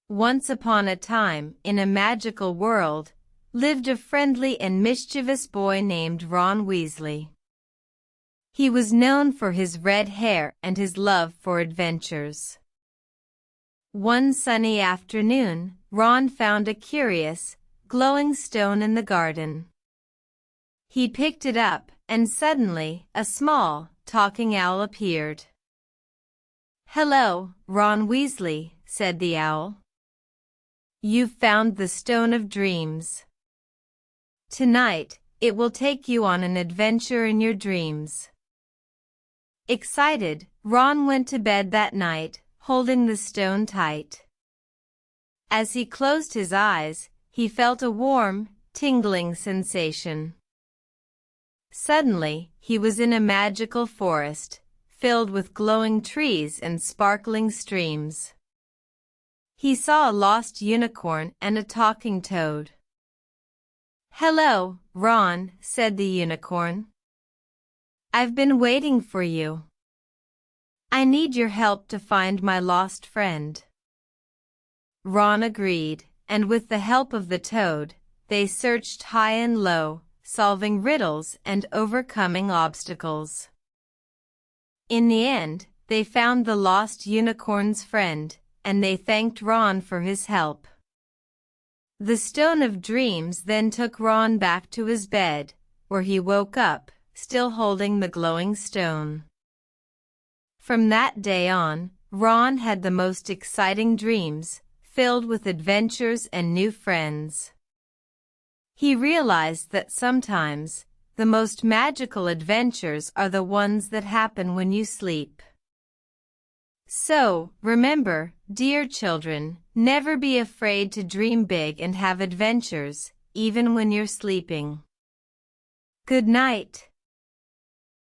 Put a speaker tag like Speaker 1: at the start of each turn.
Speaker 1: Once upon a time, in a magical world, lived a friendly and mischievous boy named Ron Weasley. He was known for his red hair and his love for adventures. One sunny afternoon, Ron found a curious, glowing stone in the garden. He picked it up, and suddenly, a small, talking owl appeared. "Hello, Ron Weasley," said the owl. "You've found the Stone of Dreams. Tonight, it will take you on an adventure in your dreams." Excited, Ron went to bed that night, holding the stone tight. As he closed his eyes, he felt a warm, tingling sensation. Suddenly, he was in a magical forest, filled with glowing trees and sparkling streams. He saw a lost unicorn and a talking toad. "Hello, Ron," said the unicorn. "I've been waiting for you. I need your help to find my lost friend." Ron agreed, and with the help of the toad, they searched high and low, solving riddles and overcoming obstacles. In the end, they found the lost unicorn's friend, and they thanked Ron for his help. The Stone of Dreams then took Ron back to his bed, where he woke up, still holding the glowing stone. From that day on, Ron had the most exciting dreams, filled with adventures and new friends. He realized that sometimes, the most magical adventures are the ones that happen when you sleep. So, remember, dear children, never be afraid to dream big and have adventures, even when you're sleeping. Good night.